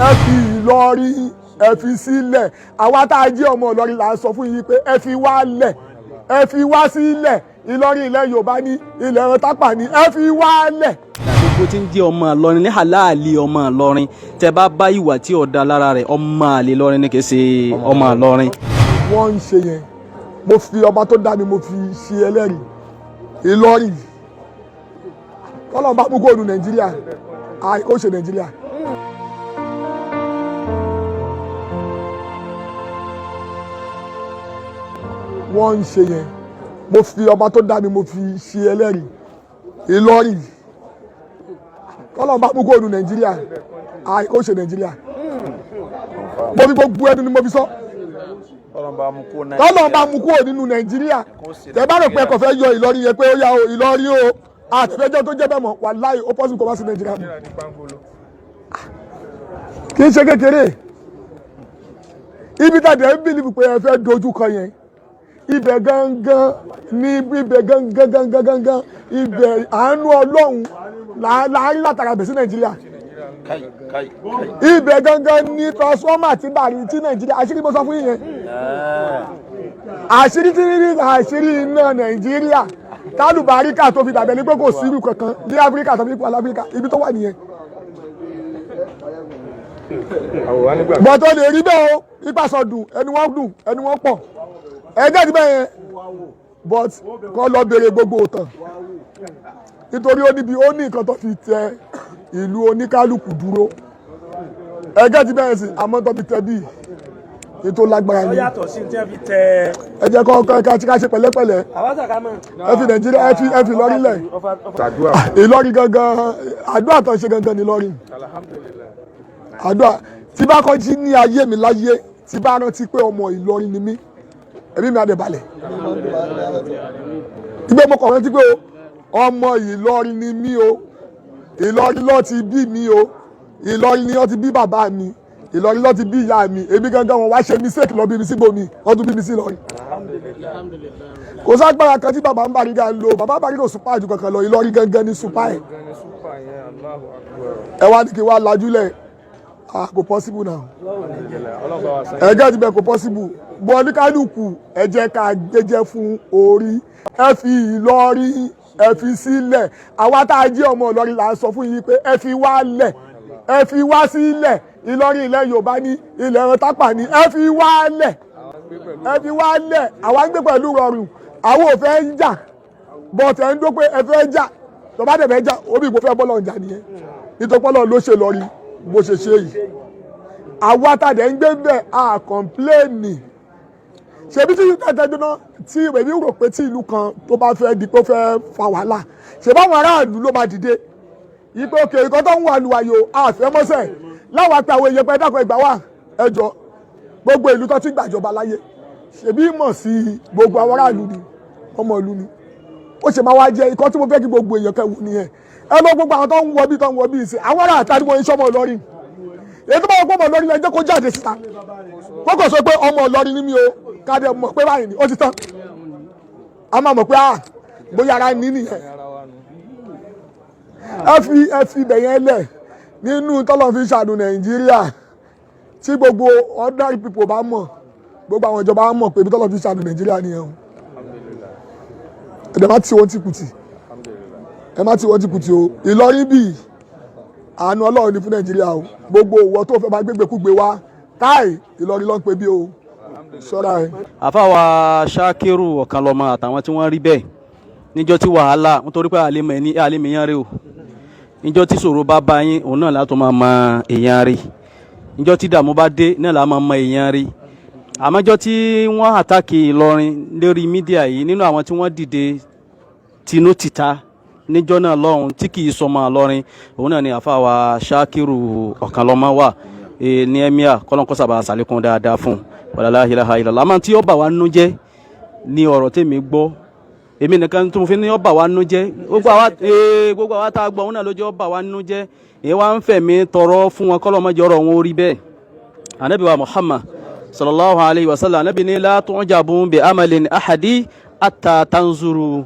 ẹ fi Ìlọrin ẹ fi sílẹ̀ àwa tá a jẹ́ ọmọ Ìlọrin là ń sọ fún yín pé ẹ fi wá lẹ̀ ẹ fi wá sílẹ̀ Ìlọrin ilẹ̀ Yorùbá ní ilẹ̀ ẹ̀rọ tápà ní ẹ fi wá lẹ̀. gbogbo tí ń jẹ́ ọmọ Ìlọrin ní halali ọmọ Ìlọrin tẹ bá bá ìwà tí ọ̀dà lára rẹ̀ ọmọ àlè Ìlọrin ní kì í ṣe ọmọ Ìlọrin. wọ́n ń ṣe yẹn mo fi ọba tó dá mi mo fi ṣe ẹlẹ́rìí Ìlọrin kọ́lọ́ bá mú kóòdù Nàìjíríà ó ṣe Nàìjíríà. wọ́n ń ṣe yẹn mo fi ọba tó dá mi mo fi ṣe ẹlẹ́rìí Ìlọrin kọ́lọ́ bá mú kóòdù Nàìjíríà ó ṣe Nàìjíríà. mo fi gbogbo ẹnu ni mo fi sọ tọ́lọ́ bá mú kúrò nínú Nàìjíríà tẹ́ bá rò pé ẹ̀kọ́ fẹ́ yọ Ìlọrin yẹn pé ó yá o Ìlọrin o àtẹ̀fẹ́jọ́ tó jẹ́ bẹ́ẹ̀ mọ̀ wàláhì ó pọ́sùn kó wá sí Nàìjíríà mi kì í ṣe kékeré ibi tàdé ń bìlìfù pé ẹ fẹ́ dojú kọ yẹn ibẹ̀ gangan ní ibẹ̀ gangan ibẹ̀ àánú Ọlọ́run láàárín látara bẹ̀ sí Nàìjíríà ibẹ̀ gangan ní transformer ti bàrí tí Nàìjíríà àṣírí mo sọ fún yín yẹn àṣírí iná Nàìjíríà Tálù Bàríkà tó fi dàbẹ̀ ní pé kò sí irú kankan ní Áfíríkà tó fi pa l'Áfíríkà ibi tó wà nìyẹn. bọ́tọ̀ lè rí bẹ́ẹ̀ o ipa sọdùn ẹni wọ́n pọ̀ ẹgbẹ́ ti bẹ́ẹ̀ yẹn but kọ́ lọ béèrè gbogbo òtàn nítorí ó ní nǹkan tó fi tẹ ìlú oníkálukú dúró ẹgbẹ́ ti bẹ́ẹ̀ sí àmọ́ tó fi tẹ bíi ètò lágbára ni ẹ jẹ́ kọ́ ká ṣe pẹ̀lẹ́pẹ̀lẹ́ ẹ fi Nàìjíríà ẹ fi Ìlọrin lẹ̀ Ìlọrin gangan àdúrà tó ń ṣe gangan ní Ìlọrin àdúrà tí bá kọ́ jí ní ayé mi láyé tí bá rántí pé ọmọ Ìlọrin ni mí ẹ̀mí mi á dẹ̀ balẹ̀ ìgbẹ́ mo kọ̀ rántí pé ọmọ Ìlọrin ni mí o Ìlọrin ló ti bí mi o Ìlọrin ni ó ti bí bàbá mi Ìlọrin ló ti bí ìyá mi èmi gangan wọn wá ṣe mistake lọ bí mi síbòmí wọn tún bí mi sí Ìlọrin kò ságbára kan tí bàbá ń Bariga ń lo bàbá Bariga ò súpà jù kankan lọ Ìlọrin gangan ní súpà ẹ̀ ẹ wá ní kí wá lajúlẹ̀ kò possible now ẹ̀jẹ̀ ti bẹ̀ kò possible bọ́ ní kálukú ẹ jẹ́ ká jẹ́jẹ́ fún orí ẹ fi Ìlọrin ẹ fi sílẹ̀ àwa tá a jẹ́ ọmọ Ìlọrin là ń sọ fún yín pé ẹ fi wá lẹ̀ ẹ fi wá sílẹ̀ Ìlọrin ilẹ̀ Yorùbá ní ilẹ̀ ẹ̀rọ tápà ní ẹ fi wá lẹ̀ àwa ń gbé pẹ̀lú rọrùn àwọn ò fẹ́ ń jà bọ́ọ̀tẹ̀ ń dó pé ẹ fẹ́ jà tó bá dẹ̀ fẹ́ jà omi ìbò fẹ́ bọ́lọ̀ ń jà nìyẹn nítorí pọ́lọ̀ ló ṣe Ìlọrin bó ṣe ṣe yìí àwa tàdé ń gbé bẹ́ẹ̀ à kọ̀ǹpléènì ṣebí tí tẹ́tẹ́ dúná tí èmi rò pé tí ìlú kan tó bá fẹ́ di pé ó fẹ́ fa wàhálà ṣèbáwọn aráàlú ló máa dìde yìí pé òkè ìkan tó ń wà lùwàyò àfẹ́ mọ́sẹ̀ láwọn apẹ àwọn èèyàn pẹ́ dákọ̀ ìgbà wà ẹjọ́ gbogbo ìlú tó ti gbàjọba láyé ṣebí mọ̀ sí gbogbo àwọn aráàlú ni ọmọ ìlú ni ó ṣe máa wá jẹ́ ikọ́ tí mo fẹ́ kí gbogbo èèyàn kẹwù nìyẹn ẹ lọ gbogbo àwọn tó ń wọ bí ìsìn àwọn ará àtàrí wọn iṣẹ́ ọmọ Ìlọrin èyí tó bá wọ pé ọmọ Ìlọrin ẹ jẹ́ kó jáde síta wọ́n kò sọ pé ọmọ Ìlọrin ní mi o káde mọ̀ pé báyìí ni ó ti tán a máa mọ̀ pé bóyá ara ní nìyẹn ẹ fi bẹ̀yẹn lẹ̀ nínú tọ́lọ́ fi ṣàánú Nàìjíríà tí gbogbo ordinary people bá mọ̀ gbogbo àwọn ìjọba á mọ̀ pé ibi tọ́lọ́ fi ṣàánú Nàìjíríà nìyẹn o ẹ̀dẹ̀ má tí wọ́n ti kùtì ẹ má tí wọ́n ti kùtì o Ìlọrin bíi àánú Ọlọ́run ní fún Nàìjíríà o gbogbo òwò tó fẹ́ bá gbégbékúgbé wá táì Ìlọrin ló ń pè bí o ṣọ́ra ẹ̀. àfàwà Ṣakiru Ọ̀kanlọ́mọ àtàwọn tí wọ́n rí bẹ́ẹ̀ níjọ́ tí wàhálà nítorí pé àlèmíyàn rẹ o níjọ́ tí ṣòro bá bá yín òun náà látọ̀ máa mọ èèyàn rí níjọ́ tí dààmú bá dé náà látọ̀ máa mọ èèyàn rí àmọ́jọ́ tí wọ́n àtàkì Ìlọrin lórí mídíà yìí nínú àwọn tí wọ́n dìde tinú tìta níjọ́ náà lọ́hùn tí kì í sọmọ Ìlọrin òun náà ni àfàwà Ṣakiru Ọ̀kanlọ́mọ wà ní emir kọ́lọ́nkọ́sàbà sàlékún dáadáa fún wàlálà ilaha illallah àmọ́ tí ó bà wá nínú jẹ́ ní ọ̀rọ̀ tèmi gbọ́ èmi nìkan tó fi ní ó bà wá nínú jẹ́ gbogbo àwa tá a gbọ́ òun náà ló jẹ́ ó bà wá nínú jẹ́ èyí wá ń fẹ̀mí tọrọ fún wọn kọ́lọ́mọjọ́ ọ̀rọ̀ wọn orí bẹ́ẹ̀ anabi wa Muhammad sallallahu alayhi wa sallam anabi ní la tu'jabu bi amalin ahadi hatta tanzuru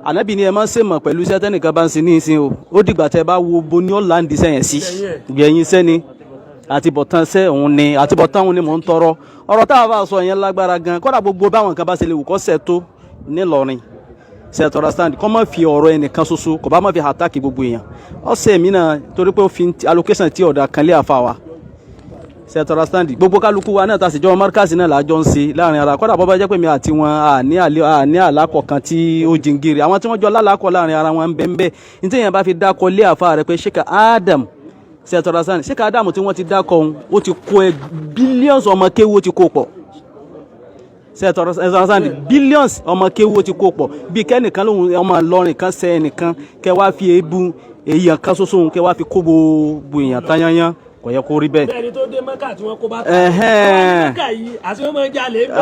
anabi ní ẹ máa ń sèmọ̀ pẹ̀lú iṣẹ́ tẹ́nìkan bá ń sin ní ìsìn o ó dìgbà tẹ́ bá wo bo ní ó láǹdì sẹ́yìn sí gbẹ̀yìn sẹ́ni àtibọ̀tán sẹ́ òun ni àtibọ̀tán òun ni mò ń tọrọ ọ̀rọ̀ tá a bá sọ yẹn lágbára gan kódà gbogbo báwọn kan bá ṣe lè wù kọ́ sẹ́ tó nílọrin ṣe tọ́ra stand kọ́ má fi ọ̀rọ̀ ẹnìkan ṣoṣo kò bá má fi àtàkì gbogbo èèyàn ọ̀sẹ̀ mi náà torí pé ó fi allocation tí ọ̀dà kan lé àfa wa ṣe tọ́ra stand gbogbo kálukú wa náà ta sì jọ márkàsì náà làjọ ń ṣe láàrin ara kódà bọ́bá jẹ́ pé mi àti wọn àní àlákọ̀ kan tí ó jingiri àwọn tí wọ́n jọ lálàkọ̀ láàrin ara wọn ń bẹ́ẹ̀ ní tí èèyàn bá fi dákọ̀ lé àfa rẹ̀ pé Sheikh Adam ṣe tọ́ra stand Sheikh Adam tí wọ́n ti dákọ̀ òun ó ti kó billions ọmọ kéwú ó ti kó pọ̀ billions ọmọ kéwú ti kó pọ̀ bí kẹ́nìkan lóhun ọmọ Ìlọrin kan ṣe ẹnìkan kẹ wá fi ebu èèyàn kan ṣoṣo kẹ wá fi kó gbogbo èèyàn tányányán kò yẹ kó rí bẹ́ẹ̀. bẹ́ẹ̀ni tó dé Mẹ́kà tí wọ́n kó bá tà Mẹ́kà yìí àti wọ́n máa ń jalè bẹ́ẹ̀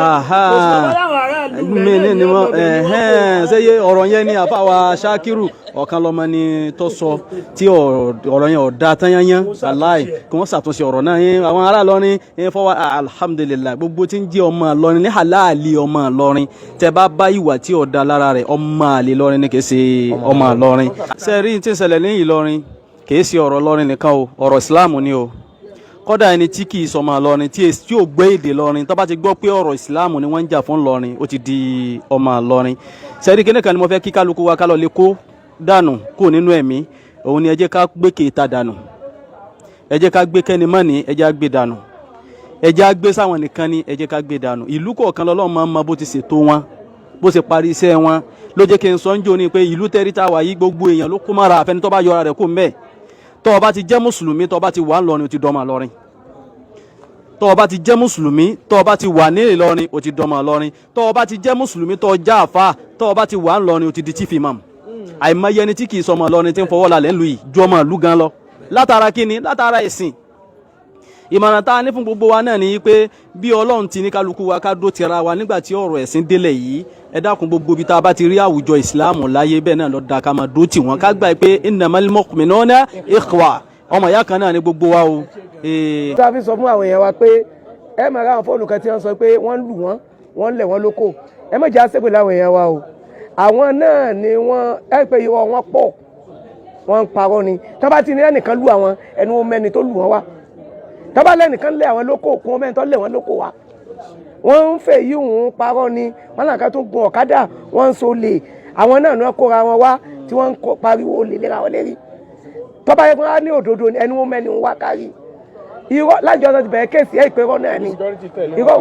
kò sí ọmọ láwọn aráàlú rẹ̀ ni wọ́n ṣe yé ọ̀rọ̀ yẹn ni àfàwà Ṣakiru ọ̀kan lọ́mọ ni tó sọ tí ọ̀rọ̀ yẹn ọ̀dà tányányán aláì kí wọ́n ṣàtúnṣe ọ̀rọ̀ náà yẹn àwọn ará Ìlọrin yẹn fọwọ́ alhamdulilayi gbogbo tí ń jẹ́ ọmọ Ìlọrin ní halali ọmọ Ìlọrin tẹ bá bá ìwà tí ọ̀dà lára rẹ̀ ọmọ àlè Ìlọrin ni kì í ṣe ọmọ Ìlọrin sẹ́ẹ̀rí tí ń ṣẹlẹ̀ ní Ìlọrin kìí ṣe ọ̀rọ̀ Ìlọrin nìkan o ọ̀rọ̀ ìsìláàmù ni o kódà ẹni tí kìí sọmọ Ìlọrin tí ò gbé èdè Ìlọrin tó bá ti gbọ́ pé ọ̀rọ̀ ìsìláàmù ni wọ́n ń jà fún Ìlọrin ó ti di ọmọ Ìlọrin sẹ́ẹ̀rí kíní kan ni mo fẹ́ kí kálukú wa kálọ̀ lè kó dànù kó nínú ẹ̀mí òun ni ẹ jẹ́ ká gbé kéta dànù ẹ jẹ́ ká gbé kẹ́ni mọ́ni ẹ jẹ́ á gbé dànù ẹ jẹ́ á gbé sáwọn nìkan ni ẹ jẹ́ ká gbé dànù ìlú kọ̀ọ̀kan lọ́lọ́run máa ń mọ bó ti ṣètò wọn bó ṣe parí iṣẹ́ wọn ló jẹ́ kí n sọ ń jò ní pé ìlú tẹ́rítà wà yí gbogbo èèyàn ló kó mára àfẹni tó bá yọra rẹ̀ kó mẹ́ẹ̀ tó o bá ti jẹ́ mùsùlùmí tó o bá ti wà ńlọrin o ti dọ́mọ Ìlọrin tó o bá ti jẹ́ mùsùlùmí tó o bá ti wà ní Ìlọrin o ti dọ́mọ Ìlọrin tó o bá ti jẹ́ mùsùlùmí tó o já àfa tó o bá ti wà ńlọrin o ti di chief imam àìmọye ẹni tí kì í sọmọ Ìlọrin tí ń fọwọ́ lálẹ́ ńlú yìí ju ọmọ ìlú gan lọ látara kíni látara ẹ̀sìn ìmọ̀ràn tá a ní fún gbogbo wa náà ni pé bí Ọlọ́run ti ní kálukú wa ká dó tira wa nígbà tí ọ̀rọ̀ ẹ̀sìn délẹ̀ yìí ẹ dákun gbogbo ibi tá a bá ti rí àwùjọ ìsìláàmù láyé bẹ́ẹ̀ náà lọ da ká máa dó tì wọ́n ká gbà pé innamal mu'minuna ikhwa ọmọ ìyá kan náà ni gbogbo wa o. tá a fi sọ fún àwọn èèyàn wa pé ẹ máa ra àwọn fóònù kan tí wọ́n sọ pé wọ́n lù wọ́n lẹ̀ wọ́n lóko ẹ má jẹ́ àṣẹ́pẹ̀ láwọn èèyàn wa o àwọn náà ni wọ́n ẹ pé irọ́ wọn pọ̀ wọ́n ń parọ́ ni tá bá ti ní ẹnìkan lù àwọn ẹni wọn mẹ́ni tó lù wọ́n wá tá bá lẹ́nìkan lẹ̀ àwọn lóko kún wọn mẹ́ni tó lẹ̀ wọ́n lóko wá wọ́n ń fẹ́ yí òun parọ́ ni wọ́n náà ká tún gun ọ̀kadà wọ́n ń so lè àwọn náà ni wọ́n kóra wọn wá tí wọ́n ń pariwo lè lera wọn lérí tó bá yẹ kó wá ní òdodo ẹni wọn mẹ́ni wọn wá kárí irọ́ lájọ tó ti bẹ̀rẹ̀ kéèsì ẹ̀ ìpẹ́rọ́ náà ni irọ́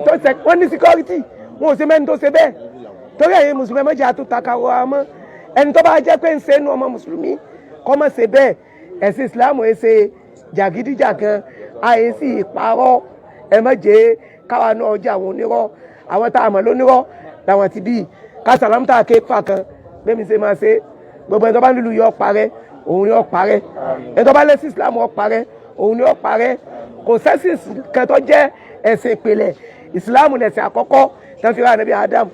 tó ṣe wọ́n ní síkọ́rítì wọn ò sí mẹ́ni tó ṣe bẹ́ẹ̀ torí ẹ̀yin mùsùlùmí méjì àtúntàkàrọ̀ àmọ́ ẹni tó bá jẹ́ pé ń ṣe inú ọmọ mùsùlùmí kọ́ mọ̀ ṣe bẹ́ẹ̀ ẹ̀sìn ìsìláàmù ẹ̀ ṣe jàgídíjàgan àyè sí ìparọ́ ẹ̀ má jẹ́ káwa náà ọjà àwọn onírọ́ àwọn tá a mọ̀ lónírọ́ làwọn ti bí kásàlámù tá a ké fà kan bẹ́ẹ̀ mi ṣe máa ṣe gbogbo ẹni tó bá nílùú yọ parẹ́ òun yọ parẹ́ ẹni tó bá lẹ́sìn ìsìláàmù ọ parẹ́ òun yọ parẹ́ kò sẹ́sìn kan tó jẹ́ ẹ̀sìn ìpìlẹ̀ ìsìláàmù lẹ̀sìn àkọ́kọ́ tó fi wá Ànábì Ádámù